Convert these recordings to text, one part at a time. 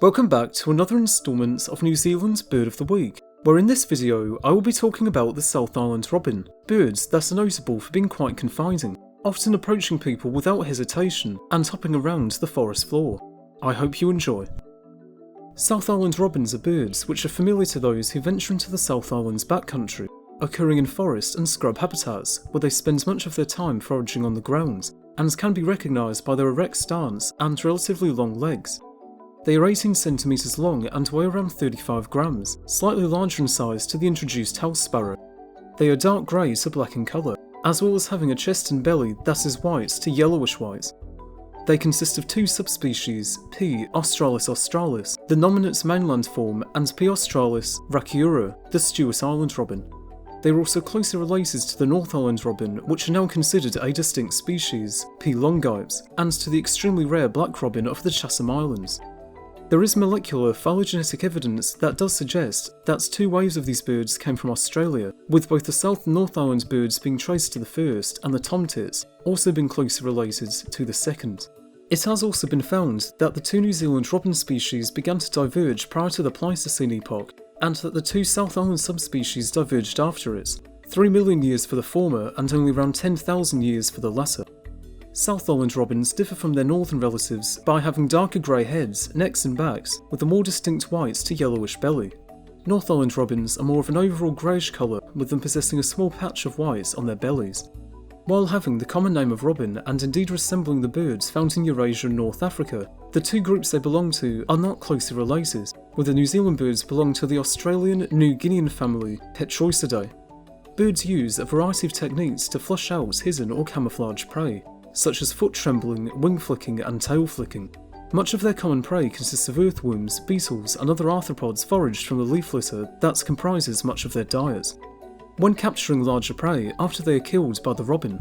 Welcome back to another instalment of New Zealand's Bird of the Week, where in this video I will be talking about the South Island robin, birds that are notable for being quite confiding, often approaching people without hesitation and hopping around the forest floor. I hope you enjoy. South Island robins are birds which are familiar to those who venture into the South Island's backcountry, occurring in forest and scrub habitats where they spend much of their time foraging on the ground, and can be recognised by their erect stance and relatively long legs. They are 18 cm long and weigh around 35 grams, slightly larger in size to the introduced house sparrow. They are dark grey to black in colour, as well as having a chest and belly that is white to yellowish white. They consist of two subspecies, P. australis australis, the nominate mainland form, and P. australis rakiura, the Stewart Island robin. They are also closely related to the North Island robin, which are now considered a distinct species, P. longipes, and to the extremely rare black robin of the Chatham Islands. There is molecular phylogenetic evidence that does suggest that two waves of these birds came from Australia, with both the South and North Island birds being traced to the first and the tomtits also being closely related to the second. It has also been found that the two New Zealand robin species began to diverge prior to the Pleistocene epoch, and that the two South Island subspecies diverged after it, 3 million years for the former and only around 10,000 years for the latter. South Island robins differ from their northern relatives by having darker grey heads, necks and backs, with a more distinct white to yellowish belly. North Island robins are more of an overall greyish colour, with them possessing a small patch of white on their bellies. While having the common name of robin and indeed resembling the birds found in Eurasia and North Africa, the two groups they belong to are not closely related, with the New Zealand birds belong to the Australian New Guinean family Picturesque. Birds use a variety of techniques to flush out hidden or camouflage prey, such as foot trembling, wing flicking and tail flicking. Much of their common prey consists of earthworms, beetles and other arthropods foraged from the leaf litter that comprises much of their diet. When capturing larger prey after they are killed by the robin,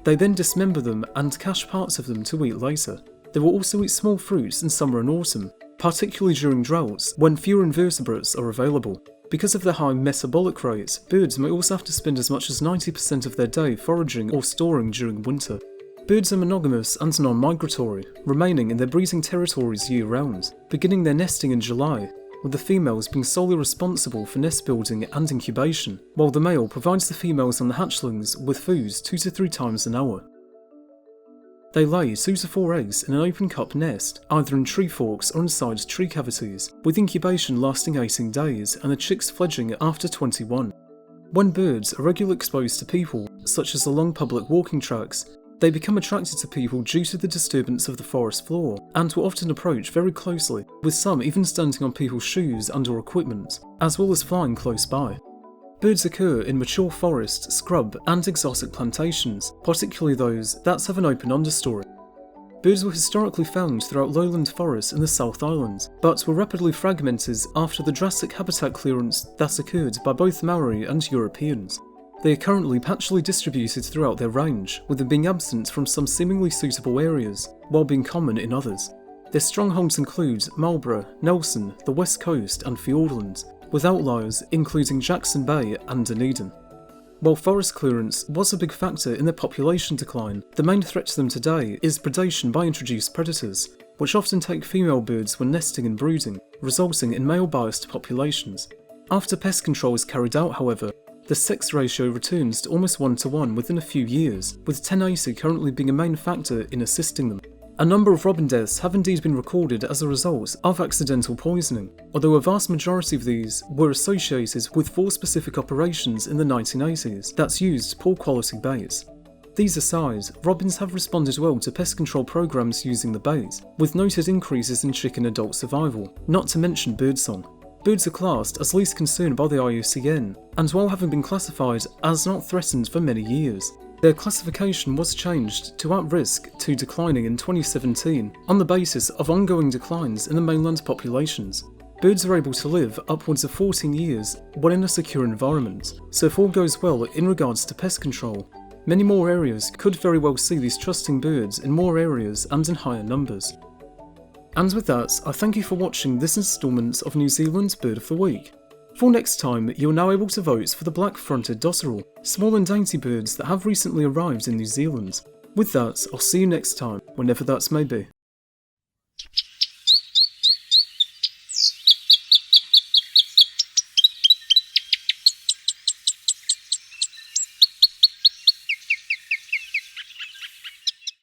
they then dismember them and cache parts of them to eat later. They will also eat small fruits in summer and autumn, particularly during droughts when fewer invertebrates are available. Because of their high metabolic rate, birds may also have to spend as much as 90% of their day foraging or storing during winter. Birds are monogamous and non-migratory, remaining in their breeding territories year-round, beginning their nesting in July, with the females being solely responsible for nest building and incubation, while the male provides the females and the hatchlings with food 2 to 3 times an hour. They lay 2 to 4 eggs in an open cup nest, either in tree forks or inside tree cavities, with incubation lasting 18 days and the chicks fledging after 21. When birds are regularly exposed to people, such as along public walking tracks, they become attracted to people due to the disturbance of the forest floor, and will often approach very closely, with some even standing on people's shoes and or equipment, as well as flying close by. Birds occur in mature forest, scrub and exotic plantations, particularly those that have an open understory. Birds were historically found throughout lowland forests in the South Island, but were rapidly fragmented after the drastic habitat clearance that occurred by both Maori and Europeans. They are currently patchily distributed throughout their range, with them being absent from some seemingly suitable areas, while being common in others. Their strongholds include Marlborough, Nelson, the West Coast and Fiordland, with outliers including Jackson Bay and Dunedin. While forest clearance was a big factor in their population decline, the main threat to them today is predation by introduced predators, which often take female birds when nesting and brooding, resulting in male-biased populations. After pest control is carried out, however, the sex ratio returns to almost 1-to-1 within a few years, with 1080 currently being a main factor in assisting them. A number of robin deaths have indeed been recorded as a result of accidental poisoning, although a vast majority of these were associated with 4 specific operations in the 1980s that used poor quality baits. These aside, robins have responded well to pest control programs using the bait, with noted increases in chicken adult survival, not to mention birdsong. Birds are classed as least concern by the IUCN, and while having been classified as not threatened for many years, their classification was changed to at risk to declining in 2017 on the basis of ongoing declines in the mainland populations. Birds are able to live upwards of 14 years when in a secure environment, so if all goes well in regards to pest control, many more areas could very well see these trusting birds in more areas and in higher numbers. And with that, I thank you for watching this instalment of New Zealand's Bird of the Week. For next time, you're now able to vote for the black-fronted dotterel, small and dainty birds that have recently arrived in New Zealand. With that, I'll see you next time, whenever that may be.